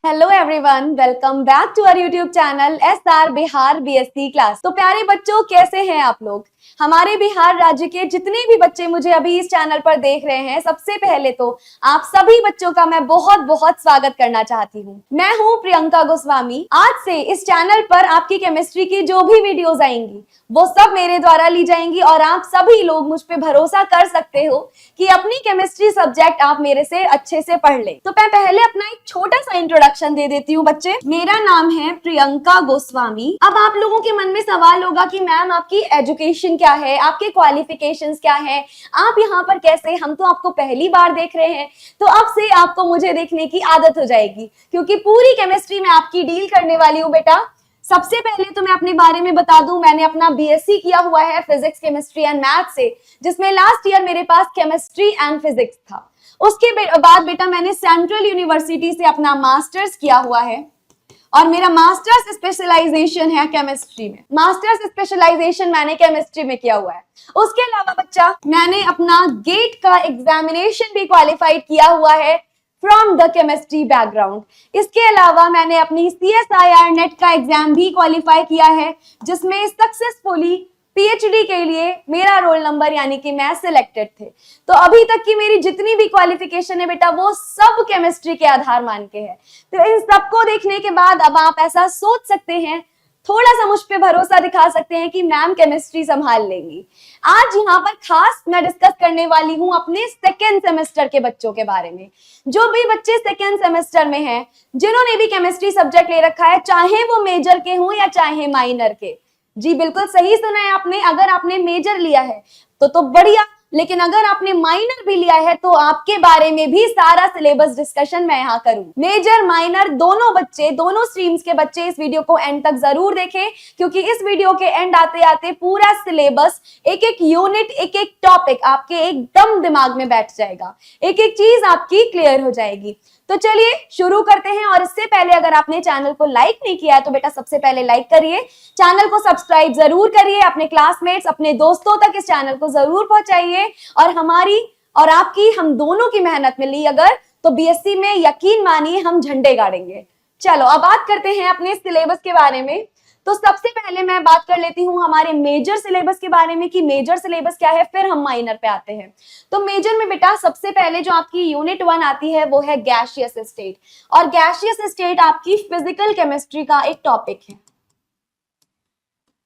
Hello everyone, welcome back to our YouTube channel SR Bihar BSc class. तो प्यारे बच्चों, कैसे हैं आप लोग। हमारे बिहार राज्य के जितने भी बच्चे मुझे अभी इस चैनल पर देख रहे हैं, सबसे पहले तो आप सभी बच्चों का मैं बहुत बहुत स्वागत करना चाहती हूँ। मैं हूँ प्रियंका गोस्वामी। आज से इस चैनल पर आपकी केमिस्ट्री की जो भी वीडियोस आएंगी वो सब मेरे द्वारा ली जाएंगी और आप सभी लोग मुझ पे भरोसा कर सकते हो कि अपनी केमिस्ट्री सब्जेक्ट आप मेरे से अच्छे से पढ़ ले। तो मैं पहले अपना एक छोटा सा इंट्रोडक्शन दे देती हूँ बच्चे। मेरा नाम है प्रियंका गोस्वामी। अब आप लोगों के मन में सवाल होगा कि मैम आपकी एजुकेशन क्या है, आपके क्वालिफिकेशंस क्या है, आप यहाँ पर कैसे, हम तो आपको पहली बार देख रहे हैं। तो अब से आपको मुझे देखने की आदत हो जाएगी, क्योंकि पूरी केमिस्ट्री में आपकी डील करने वाली हूँ बेटा। सबसे पहले तो मैं अपने बारे में बता दूं, मैंने अपना बीएससी किया हुआ है फिजिक्स केमिस्ट्री एंड मैथ से, जिसमें लास्ट ईयर मेरे पास केमिस्ट्री एंड फिजिक्स था। उसके बाद बेटा मैंने सेंट्रल यूनिवर्सिटी से अपना मास्टर्स किया हुआ है और मेरा मास्टर्स स्पेशलाइजेशन है केमिस्ट्री में। मास्टर्स स्पेशलाइजेशन मैंने केमिस्ट्री में किया हुआ है। उसके अलावा बच्चा मैंने अपना गेट का एग्जामिनेशन भी क्वालिफाइड किया हुआ है फ्रॉम द केमिस्ट्री बैकग्राउंड। इसके अलावा मैंने अपनी CSIR नेट का एग्जाम भी क्वालिफाई किया है, जिसमें सक्सेसफुली पीएचडी के लिए मेरा रोल नंबर यानी कि मैं सिलेक्टेड थे। तो अभी तक की मेरी जितनी भी क्वालिफिकेशन है बेटा, वो सब केमिस्ट्री के आधार मान के है। तो इन सबको देखने के बाद अब आप ऐसा सोच सकते हैं, थोड़ा सा मुझ पे भरोसा दिखा सकते हैं कि मैम केमिस्ट्री संभाल लेंगी। आज यहाँ पर खास मैं डिस्कस करने वाली हूँ अपने सेकेंड सेमेस्टर के बच्चों के बारे में। जो भी बच्चे सेकेंड सेमेस्टर में हैं, जिन्होंने भी केमिस्ट्री सब्जेक्ट ले रखा है, चाहे वो मेजर के हों या चाहे माइनर के। जी बिल्कुल सही सुना है आपने। अगर आपने मेजर लिया है तो बढ़िया, लेकिन अगर आपने माइनर भी लिया है तो आपके बारे में भी सारा सिलेबस डिस्कशन मैं यहाँ करूँ। मेजर माइनर दोनों बच्चे, दोनों स्ट्रीम्स के बच्चे इस वीडियो को एंड तक जरूर देखें, क्योंकि इस वीडियो के एंड आते आते पूरा सिलेबस, एक एक यूनिट, एक एक टॉपिक आपके एकदम दिमाग में बैठ जाएगा, एक एक चीज आपकी क्लियर हो जाएगी। तो चलिए शुरू करते हैं। और इससे पहले अगर आपने चैनल को लाइक नहीं किया है तो बेटा सबसे पहले लाइक करिए, चैनल को सब्सक्राइब जरूर करिए, अपने क्लासमेट्स, अपने दोस्तों तक इस चैनल को जरूर पहुंचाइए। और हमारी और आपकी, हम दोनों की मेहनत मिली अगर, तो बीएससी में यकीन मानिए हम झंडे गाड़ेंगे। चलो अब बात करते हैं अपने सिलेबस के बारे में। तो सबसे पहले मैं बात कर लेती हूँ हमारे मेजर सिलेबस के बारे में कि मेजर सिलेबस क्या है, फिर हम माइनर पे आते हैं। तो मेजर में बेटा सबसे पहले जो आपकी यूनिट 1 आती है वो है गैसियस स्टेट, और गैसियस स्टेट आपकी फिजिकल केमिस्ट्री का एक टॉपिक है।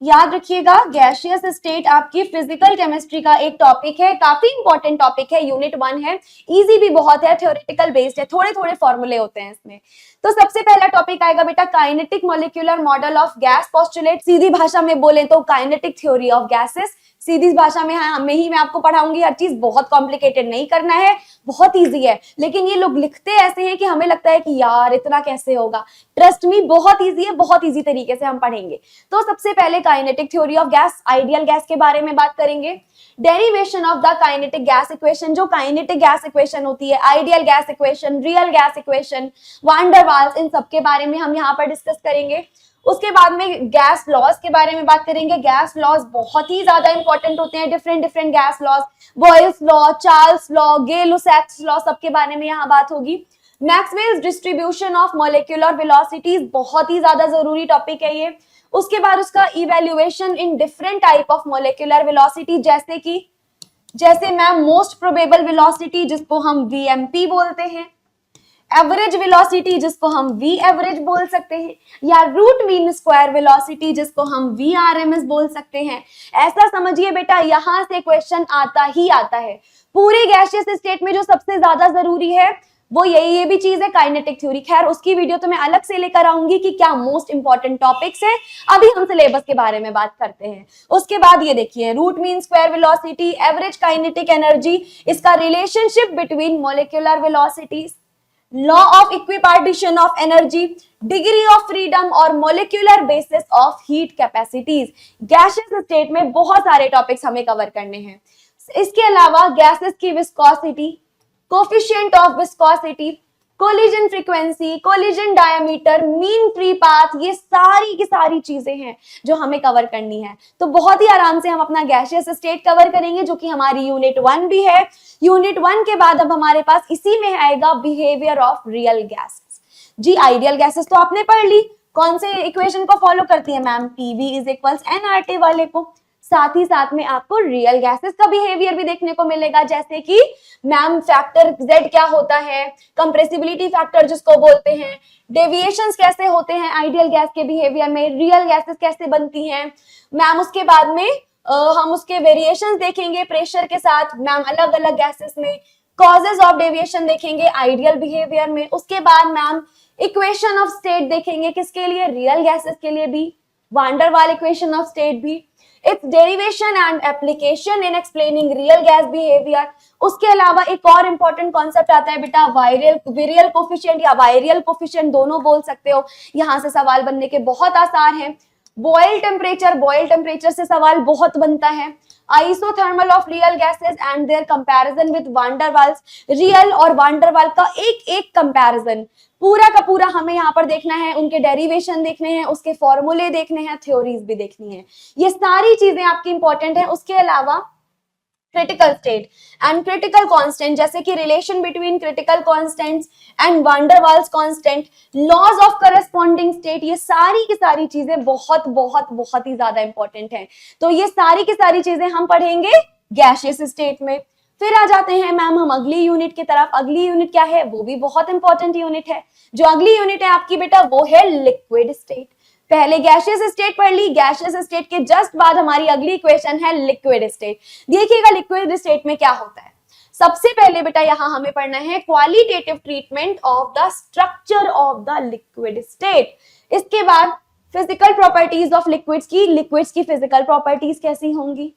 याद रखिएगा, गैसियस स्टेट आपकी फिजिकल केमिस्ट्री का एक टॉपिक है, काफी इंपॉर्टेंट टॉपिक है, यूनिट 1 है, इजी भी बहुत है, थ्योरेटिकल बेस्ड है, थोड़े थोड़े फॉर्मूले होते हैं इसमें। तो सबसे पहला टॉपिक आएगा बेटा kinetic molecular model of gas postulate. सीधी भाषा में बोले तो काइनेटिक थ्योरी ऑफ गैसेस। सीधी भाषा में मैं आपको पढ़ाऊंगी, हर चीज बहुत कॉम्प्लिकेटेड नहीं करना है, बहुत इजी है। लेकिन ये लोग लिखते ऐसे हैं कि हमें लगता है कि यार इतना कैसे होगा। ट्रस्ट मी, बहुत इजी है, बहुत इजी तरीके से हम पढ़ेंगे। तो सबसे पहले kinetic theory of gas, ideal gas के बारे में बात करेंगे। Derivation of the kinetic gas equation, जो काइनेटिक गैस इक्वेशन होती है, ideal gas equation, real gas equation, van der Waals, इन सब के बारे में हम यहाँ पर डिस्कस करेंगे। उसके बाद में गैस लॉज के बारे में बात करेंगे। गैस लॉज बहुत ही ज्यादा इंपॉर्टेंट होते हैं, different different gas laws, Boyle's law, Charles law, Gay Lussac's law, सबके बारे में यहाँ बात होगी। Maxwell's distribution of molecular velocities, बहुत ही ज्यादा जरूरी टॉपिक है ये। उसके बाद उसका evaluation in different type of molecular velocity, जैसे मैम मोस्ट प्रोबेबल वेलोसिटी जिसको हम वीएमपी बोलते हैं, एवरेज वेलोसिटी जिसको हम वी एवरेज बोल सकते हैं, या रूट मीन स्क्वायर वेलोसिटी जिसको हम VRMS बोल सकते हैं। ऐसा समझिए बेटा, यहां से क्वेश्चन आता ही आता है। पूरे गैसियस स्टेट में जो सबसे ज्यादा जरूरी है वो ये भी चीज है, काइनेटिक थ्योरी। खैर उसकी वीडियो तो मैं अलग से लेकर आऊंगी कि क्या मोस्ट इंपॉर्टेंट टॉपिक्स हैं। अभी हम सिलेबस के बारे में बात करते हैं। उसके बाद ये देखिए, root mean square velocity, average kinetic energy, इसका relationship between molecular velocities, law of equipartition of energy, degree of freedom और molecular basis of heat capacities. Gaseous state में बहुत सारे टॉपिक्स हमें कवर करने हैं। इसके अलावा गैसेस की viscosity, coefficient of viscosity, collision frequency, collision diameter, mean free path, ये सारी की सारी चीजें हैं जो हमें कवर करनी है। तो बहुत ही आराम से हम अपना गैसियस स्टेट कवर करेंगे, जो कि हमारी यूनिट 1 भी है। यूनिट 1 के बाद अब हमारे पास इसी में आएगा बिहेवियर ऑफ रियल गैसेस। जी आइडियल गैसेस तो आपने पढ़ ली, कौन से इक्वेशन को फॉलो करती है ma'am, PV is equals NRT वाले को। साथ ही साथ में आपको रियल गैसेस का बिहेवियर भी देखने को मिलेगा, जैसे कि मैम फैक्टर Z क्या होता है, कंप्रेसिबिलिटी फैक्टर जिसको बोलते हैं, डेविएशंस कैसे होते हैं आइडियल गैस के बिहेवियर में, रियल गैसेस कैसे बनती हैं मैम। उसके बाद में हम उसके वेरिएशंस देखेंगे प्रेशर के साथ मैम, अलग अलग गैसेस में कॉजेज ऑफ डेविएशन देखेंगे आइडियल बिहेवियर में। उसके बाद मैम इक्वेशन ऑफ स्टेट देखेंगे, किसके लिए, रियल गैसेस के लिए भी, वान डर वाल इक्वेशन ऑफ स्टेट भी, it's derivation and application in explaining real gas behaviour. उसके अलावा एक और इंपॉर्टेंट कॉन्सेप्ट आता है बेटा वायरियल कोफिशिएंट या वायरियल कोफिशिएंट, दोनों बोल सकते हो, यहां से सवाल बनने के बहुत आसार हैं। बॉयल टेम्परेचर से सवाल बहुत बनता है। Isothermal of real gases and their comparison with van der Waals, real और वान डर वाल का एक एक कंपैरिजन पूरा का पूरा हमें यहाँ पर देखना है, उनके डेरिवेशन देखने हैं, उसके फॉर्मूले देखने हैं, थ्योरीज भी देखनी है, ये सारी चीजें आपकी इंपॉर्टेंट है। उसके अलावा critical state and critical constant, जैसे कि relation between critical constants and van der Waals constant, laws of corresponding state, ये सारी की सारी चीजें बहुत बहुत बहुत ही ज्यादा इंपॉर्टेंट हैं। तो ये सारी की सारी चीजें हम पढ़ेंगे गैसियस स्टेट में। फिर आ जाते हैं मैम हम अगली यूनिट की तरफ। अगली यूनिट क्या है, वो भी बहुत इंपॉर्टेंट यूनिट है। जो अगली यूनिट है आपकी बेटा वो है लिक्विड स्टेट। पहले गैसियस स्टेट पढ़ ली, गैसियस स्टेट के जस्ट बाद हमारी अगली इक्वेशन है लिक्विड स्टेट। देखिएगा लिक्विड स्टेट में क्या होता है। सबसे पहले बेटा यहां हमें पढ़ना है qualitative treatment of the structure of the liquid state. इसके बाद फिजिकल प्रॉपर्टीज ऑफ लिक्विड्स की फिजिकल प्रॉपर्टीज कैसी होंगी,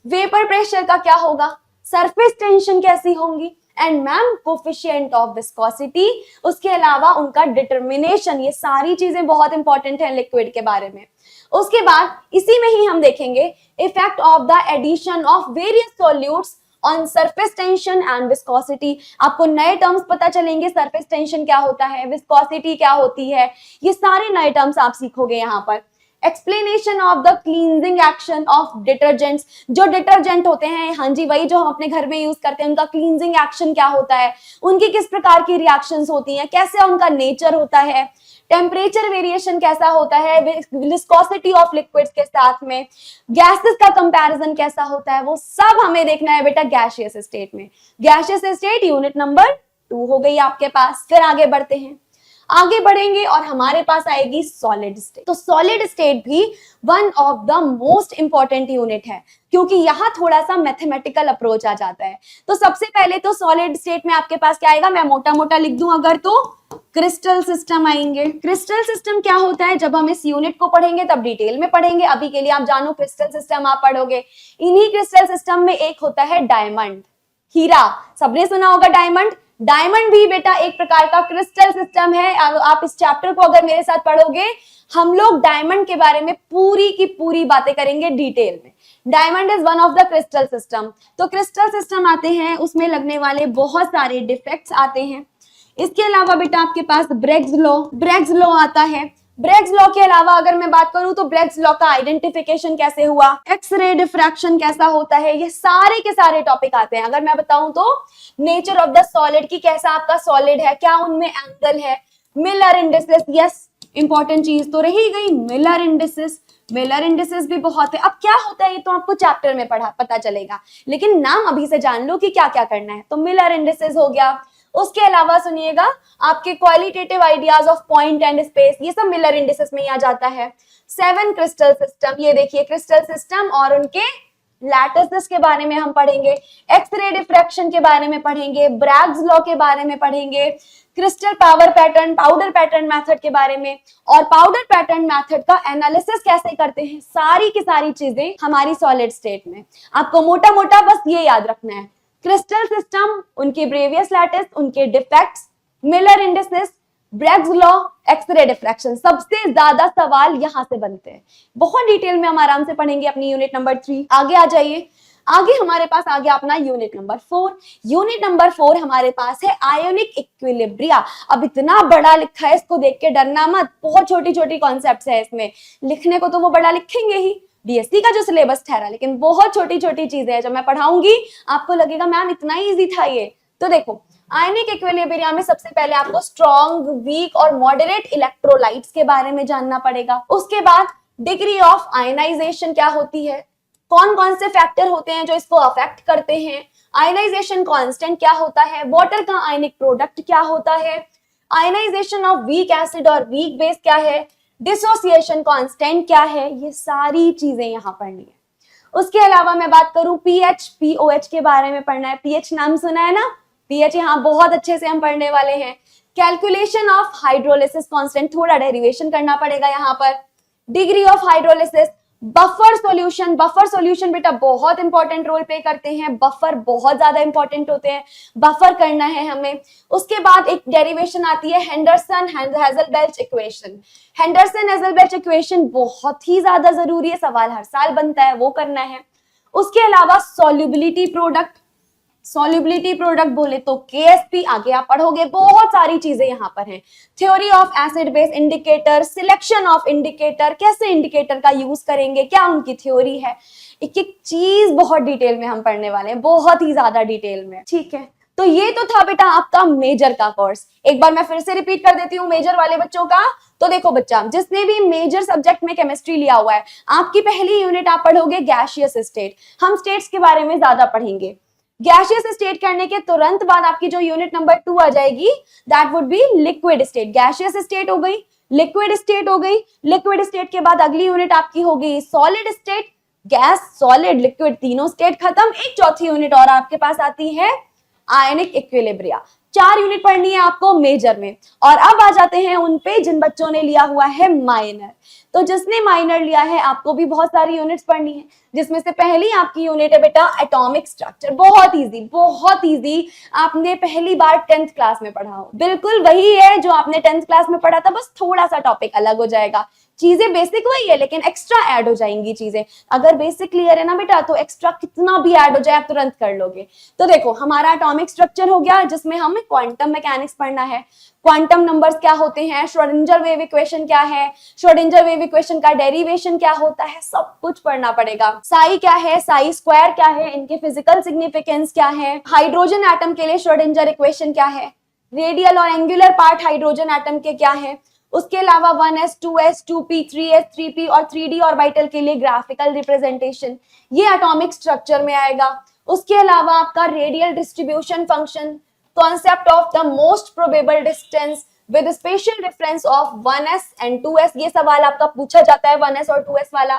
वेपर प्रेशर का क्या होगा, सरफेस टेंशन कैसी होंगी, and ma'am coefficient of viscosity, उसके अलावा उनका डिटर्मिनेशन, ये सारी चीजें बहुत इंपॉर्टेंट है लिक्विड के बारे में। उसके बाद इसी में ही हम देखेंगे effect of the addition of various solutes on surface tension and viscosity. आपको नए टर्म्स पता चलेंगे, सरफेस टेंशन क्या होता है, विस्कोसिटी क्या होती है, ये सारे नए टर्म्स आप सीखोगे यहाँ पर। Explanation of the cleansing action of detergents, जो डिटर्जेंट होते हैं, हाँ जी वही जो हम अपने घर में यूज करते हैं, उनका क्लींजिंग एक्शन क्या होता है, उनकी किस प्रकार की रिएक्शंस होती हैं, कैसे उनका नेचर होता है, टेम्परेचर वेरिएशन कैसा होता है विस्कोसिटी ऑफ लिक्विड्स के साथ में, गैसेस का कंपैरिजन कैसा होता है, वो सब हमें देखना है बेटा गैसियस स्टेट में। गैसियस स्टेट यूनिट नंबर 2 हो गई आपके पास। फिर आगे बढ़ते हैं, आगे बढ़ेंगे और हमारे पास आएगी सॉलिड स्टेट। तो सॉलिड स्टेट भी one of the most important unit है, क्योंकि यहाँ थोड़ा सा मैथमेटिकल अप्रोच आ जाता है। तो सबसे पहले तो सॉलिड स्टेट में आपके पास क्या आएगा, मैं मोटा मोटा लिख दूं अगर, तो क्रिस्टल सिस्टम आएंगे। क्रिस्टल सिस्टम क्या होता है, जब हम इस यूनिट को पढ़ेंगे तब डिटेल में पढ़ेंगे, अभी के लिए आप जानो क्रिस्टल सिस्टम आप पढ़ोगे। इन्हीं क्रिस्टल सिस्टम में एक होता है डायमंड, हीरा, सबने सुना होगा डायमंड। डायमंड भी बेटा एक प्रकार का क्रिस्टल सिस्टम है। आप इस चैप्टर को अगर मेरे साथ पढ़ोगे, हम लोग डायमंड के बारे में पूरी की पूरी बातें करेंगे डिटेल में। Diamond is one of the crystal system. तो क्रिस्टल सिस्टम आते हैं, उसमें लगने वाले बहुत सारे डिफेक्ट्स आते हैं। इसके अलावा बेटा आपके पास ब्रेग्स लॉ आता है। ब्रेग्स लॉ के अलावा अगर मैं बात करूं तो ब्रेग्स लॉ का आइडेंटिफिकेशन कैसे हुआ, एक्सरे डिफ्रैक्शन कैसा होता है, ये सारे के सारे टॉपिक आते हैं। अगर मैं बताऊं तो नेचर ऑफ द सॉलिड की, कैसा आपका सॉलिड है, क्या उनमें एंगल है, मिलर इंडिसेस, यस इंपॉर्टेंट चीज तो रही गई मिलर इंडिसेस भी बहुत है। अब क्या होता है ये तो आपको चैप्टर में पता चलेगा, लेकिन नाम अभी से जान लो कि क्या क्या करना है। तो मिलर इंडिसेस हो गया। उसके अलावा सुनिएगा आपके qualitative ideas of point and space, ये सब मिलर इंडिसेस में ही आ जाता है। 7 क्रिस्टल सिस्टम, ये देखिए क्रिस्टल सिस्टम और उनके लैटिसेस के बारे में हम पढ़ेंगे, एक्सरे डिफ्रैक्शन के बारे में पढ़ेंगे, ब्रैग्स लॉ के बारे में पढ़ेंगे, क्रिस्टल पाउडर पैटर्न मेथड के बारे में, और पाउडर पैटर्न मेथड का एनालिसिस कैसे करते हैं, सारी की सारी चीजें हमारी सॉलिड स्टेट में। आपको मोटा मोटा बस ये याद रखना है, क्रिस्टल सिस्टम, उनके ब्रेवियस लैटिस, उनके defects, Miller indices, Bragg's law, X ray diffraction, सबसे ज्यादा सवाल यहां से बनते हैं। बहुत डिटेल में हम आराम से पढ़ेंगे अपनी यूनिट नंबर 3। आगे आ जाइए, आगे हमारे पास आ गया अपना यूनिट नंबर 4। यूनिट नंबर 4 हमारे पास है आयोनिक इक्विलिब्रिया। अब इतना बड़ा लिखा है, इसको देख के डरना मत, बहुत छोटी छोटी कॉन्सेप्ट्स है इसमें, लिखने को तो वो बड़ा लिखेंगे ही, डीएससी का जो सिलेबस ठहरा, लेकिन बहुत छोटी छोटी चीजें हैं। जब मैं पढ़ाऊंगी आपको लगेगा मैम इतना ही इजी था ये। तो देखो आयनिक इक्विलिब्रियम में सबसे पहले आपको स्ट्रॉन्ग, वीक और मॉडरेट इलेक्ट्रोलाइट्स के बारे में जानना पड़ेगा। उसके बाद डिग्री ऑफ आयनाइजेशन क्या होती है, कौन कौन से फैक्टर होते हैं जो इसको अफेक्ट करते हैं, आयनाइजेशन कांस्टेंट क्या होता है, वाटर का आयनिक प्रोडक्ट क्या होता है, आयनाइजेशन ऑफ वीक एसिड और वीक बेस क्या है, डिसोसिएशन कांस्टेंट क्या है, ये सारी चीजें यहाँ पढ़नी है। उसके अलावा मैं बात करूं पीएच, पीओएच के बारे में पढ़ना है। पीएच नाम सुना है ना, पीएच यहाँ बहुत अच्छे से हम पढ़ने वाले हैं। कैलकुलेशन ऑफ हाइड्रोलिसिस कांस्टेंट, थोड़ा डेरिवेशन करना पड़ेगा यहाँ पर। Degree of hydrolysis, buffer solution, buffer solution बेटा बहुत इंपॉर्टेंट रोल प्ले करते हैं, बफर बहुत ज्यादा इंपॉर्टेंट होते हैं, बफर करना है हमें। उसके बाद एक डेरिवेशन आती है हेंडरसन हेजलबेल्च इक्वेशन। हेंडरसन हेजलबेल्च इक्वेशन बहुत ही ज्यादा जरूरी है, सवाल हर साल बनता है, वो करना है। उसके अलावा सॉल्युबिलिटी प्रोडक्ट, सॉल्युबिलिटी प्रोडक्ट बोले तो केएसपी, आगे आप पढ़ोगे, बहुत सारी चीजें यहाँ पर हैं। Theory of acid base indicator, selection of indicator, कैसे इंडिकेटर का यूज करेंगे, क्या उनकी थ्योरी है, एक एक चीज बहुत डिटेल में हम पढ़ने वाले हैं, बहुत ही ज्यादा डिटेल में, ठीक है। तो ये तो था बेटा आपका मेजर का कोर्स। एक बार मैं फिर से रिपीट कर देती हूँ मेजर वाले बच्चों का। तो देखो बच्चा, जिसने भी मेजर सब्जेक्ट में केमिस्ट्री लिया हुआ है, आपकी पहली यूनिट आप पढ़ोगे गैसियस स्टेट। हम स्टेट्स के बारे में ज्यादा पढ़ेंगे। गैसियस स्टेट करने के तुरंत बाद आपकी जो यूनिट नंबर 2 आ जाएगी, that would be liquid state. Gaseous state हो गई, लिक्विड स्टेट हो गई, लिक्विड स्टेट के बाद अगली यूनिट आपकी हो गई solid state, gas, solid, liquid, तीनों स्टेट खत्म। एक चौथी यूनिट और आपके पास आती है आयनिक इक्विलिब्रिया। 4 यूनिट पढ़नी है आपको मेजर में। और अब आ जाते हैं उन पे जिन बच्चों ने लिया हुआ है माइनर। तो जिसने माइनर लिया है आपको भी बहुत सारी यूनिट्स पढ़नी है, जिसमें से पहली आपकी यूनिट है बेटा एटॉमिक स्ट्रक्चर। बहुत इजी, बहुत इजी, आपने पहली बार 10th क्लास में पढ़ा हो, बिल्कुल वही है जो आपने 10th क्लास में पढ़ा था, बस थोड़ा सा टॉपिक अलग हो जाएगा। चीजें बेसिक वही है लेकिन एक्स्ट्रा ऐड हो जाएंगी चीजें। अगर बेसिक क्लियर है ना बेटा तो एक्स्ट्रा कितना भी ऐड हो जाए आप तुरंत कर लोगे। तो देखो हमारा एटॉमिक स्ट्रक्चर हो गया, जिसमें हमें क्वांटम मैकेनिक्स पढ़ना है। क्वांटम नंबर्स क्या होते हैं, श्रोडिंगर वेव इक्वेशन क्या है, श्रोडिंगर वेव इक्वेशन का डेरिवेशन क्या होता है, सब कुछ पढ़ना पड़ेगा। साई क्या है, साई स्क्वायर क्या है, इनके फिजिकल सिग्निफिकेंस क्या है, हाइड्रोजन एटम के लिए श्रोडिंगर इक्वेशन क्या है, रेडियल और एंगुलर पार्ट हाइड्रोजन एटम के क्या है। उसके अलावा 1s, 2s, 2p, 3s, 3p और 3d ऑर्बिटल के लिए ग्राफिकल रिप्रेजेंटेशन, ये एटॉमिक स्ट्रक्चर में आएगा। उसके अलावा आपका radial distribution function, concept of the most probable distance with special reference of 1s and 2s, ये सवाल आपका पूछा जाता है 1s और 2s वाला।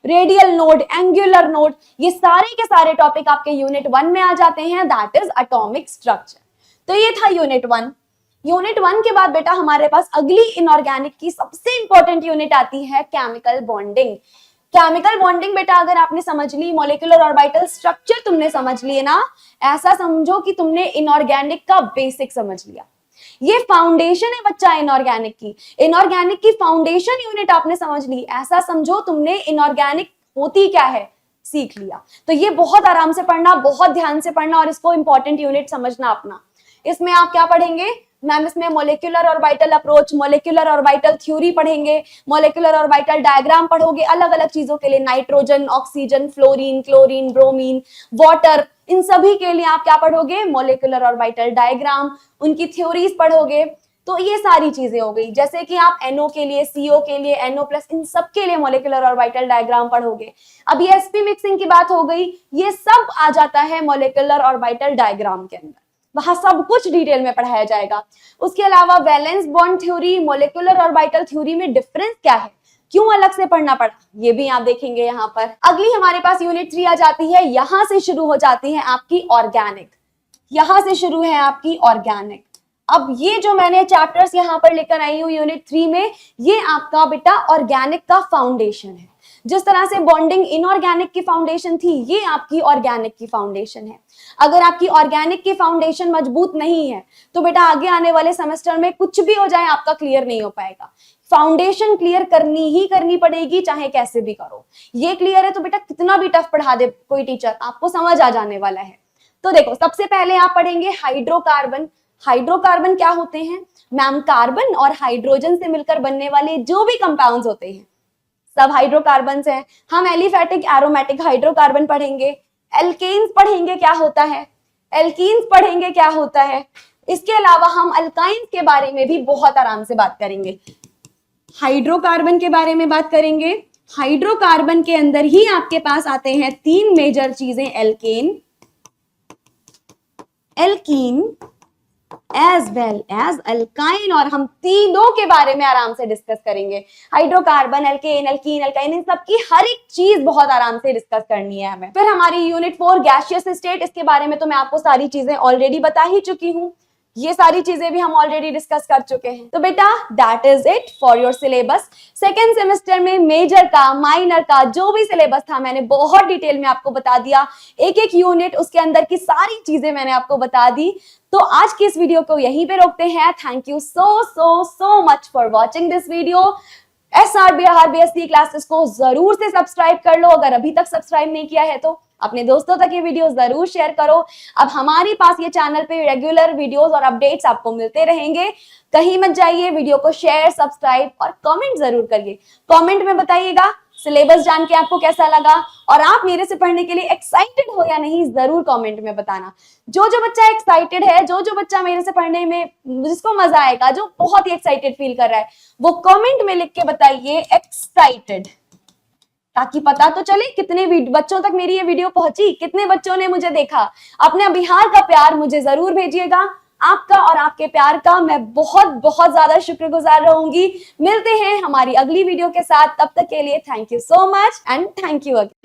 रेडियल नोड, एंगुलर नोड, ये सारे के सारे टॉपिक आपके यूनिट 1 में आ जाते हैं, दैट इज एटॉमिक स्ट्रक्चर। तो ये था यूनिट 1। यूनिट 1 के बाद बेटा हमारे पास अगली इनऑर्गेनिक की सबसे इंपॉर्टेंट यूनिट आती है केमिकल बॉन्डिंग। केमिकल बॉन्डिंग बेटा अगर आपने समझ ली, मॉलिक्यूलर ऑर्बिटल स्ट्रक्चर तुमने समझ लिए ना, ऐसा समझो कि तुमने इनऑर्गेनिक का बेसिक समझ लिया। ये फाउंडेशन है बच्चा इनऑर्गेनिक की, इनऑर्गेनिक की फाउंडेशन यूनिट आपने समझ ली, ऐसा समझो तुमने इनऑर्गेनिक होती क्या है सीख लिया। तो ये बहुत आराम से पढ़ना, बहुत ध्यान से पढ़ना और इसको इंपॉर्टेंट यूनिट समझना अपना। इसमें आप क्या पढ़ेंगे मैम, इसमें molecular orbital approach, molecular orbital theory पढ़ेंगे, मॉलिक्यूलर ऑर्बिटल डायग्राम पढ़ोगे, अलग अलग चीजों के लिए, nitrogen, oxygen, fluorine, chlorine, bromine, water, इन सभी के लिए आप क्या पढ़ोगे, मॉलिक्यूलर ऑर्बिटल डायग्राम, उनकी थ्योरीज पढ़ोगे। तो ये सारी चीजें हो गई, जैसे कि आप NO के लिए, CO के लिए, NO+, इन सब के लिए मॉलिक्यूलर ऑर्बिटल डायग्राम पढ़ोगे। अब ये sp मिक्सिंग की बात हो गई, ये सब आ जाता है मॉलिक्यूलर ऑर्बिटल डायग्राम के अंदर, वहां सब कुछ डिटेल में पढ़ाया जाएगा। उसके अलावा valence bond theory, molecular orbital theory में डिफरेंस क्या है, क्यों अलग से पढ़ना पड़ा, ये भी आप देखेंगे यहाँ पर। अगली हमारे पास यूनिट 3 आ जाती है, यहां से शुरू हो जाती है आपकी ऑर्गेनिक, यहां से शुरू है आपकी ऑर्गेनिक। अब ये जो मैंने चैप्टर्स यहाँ पर लेकर आई हूँ यूनिट 3 में, ये आपका बेटा ऑर्गेनिक का फाउंडेशन है। जिस तरह से बॉन्डिंग इनऑर्गेनिक की फाउंडेशन थी, ये आपकी ऑर्गेनिक की फाउंडेशन है। अगर आपकी ऑर्गेनिक की फाउंडेशन मजबूत नहीं है तो बेटा आगे आने वाले सेमेस्टर में कुछ भी हो जाए आपका क्लियर नहीं हो पाएगा। फाउंडेशन क्लियर करनी ही करनी पड़ेगी, चाहे कैसे भी करो। ये क्लियर है तो बेटा कितना भी टफ पढ़ा दे कोई टीचर, आपको समझ आ जाने वाला है। तो देखो सबसे पहले आप पढ़ेंगे हाइड्रोकार्बन। हाइड्रोकार्बन क्या होते हैं मैम, कार्बन और हाइड्रोजन से मिलकर बनने वाले जो भी कंपाउंड्स होते हैं सब हाइड्रोकार्बन्स हैं। हम एलिफेटिक, एरोमेटिक हाइड्रोकार्बन पढ़ेंगे। एल्केन्स पढ़ेंगे क्या होता है, एल्कीन्स पढ़ेंगे क्या होता है, इसके अलावा हम अल्काइंस के बारे में भी बहुत आराम से बात करेंगे। हाइड्रोकार्बन के बारे में बात करेंगे। हाइड्रोकार्बन के अंदर ही आपके पास आते हैं 3 मेजर चीजें, alkane, alkene as well as alkyne, और हम तीनों के बारे में आराम से डिस्कस करेंगे। हाइड्रोकार्बन, एल्केन, एल्कीन, अल्काइन, इन सबकी हर एक चीज बहुत आराम से डिस्कस करनी है हमें। फिर हमारी यूनिट 4 गैसियस स्टेट, इसके बारे में तो मैं आपको सारी चीजें ऑलरेडी बता ही चुकी हूँ, ये सारी चीजें भी हम ऑलरेडी डिस्कस कर चुके हैं। तो बेटा that is it for your syllabus. Second semester में मेजर का, माइनर का जो भी सिलेबस था मैंने बहुत डिटेल में आपको बता दिया, एक एक यूनिट उसके अंदर की सारी चीजें मैंने आपको बता दी। तो आज की इस वीडियो को यहीं पे रोकते हैं। Thank you so much for watching this video. SR Bihar BSc classes को जरूर से सब्सक्राइब कर लो, अगर अभी तक सब्सक्राइब नहीं किया है तो अपने दोस्तों तक ये वीडियो जरूर शेयर करो। अब हमारे पास ये चैनल पे रेगुलर वीडियोस और अपडेट्स आपको मिलते रहेंगे, कहीं मत जाइए। वीडियो को शेयर, सब्सक्राइब और कमेंट जरूर करिए। कमेंट में बताइएगा सिलेबस जान के आपको कैसा लगा, और आप मेरे से पढ़ने के लिए एक्साइटेड हो या नहीं, जरूर कमेंट में बताना। जो जो बच्चा एक्साइटेड है, जो जो बच्चा मेरे से पढ़ने में जिसको मजा आएगा, जो बहुत ही एक्साइटेड फील कर रहा है, वो कमेंट में लिख के बताइए एक्साइटेड, ताकि पता तो चले कितने बच्चों तक मेरी ये वीडियो पहुंची, कितने बच्चों ने मुझे देखा। अपने बिहार का प्यार मुझे जरूर भेजिएगा। आपका और आपके प्यार का मैं बहुत बहुत ज्यादा शुक्रगुजार रहूंगी। मिलते हैं हमारी अगली वीडियो के साथ, तब तक के लिए thank you so much and thank you again.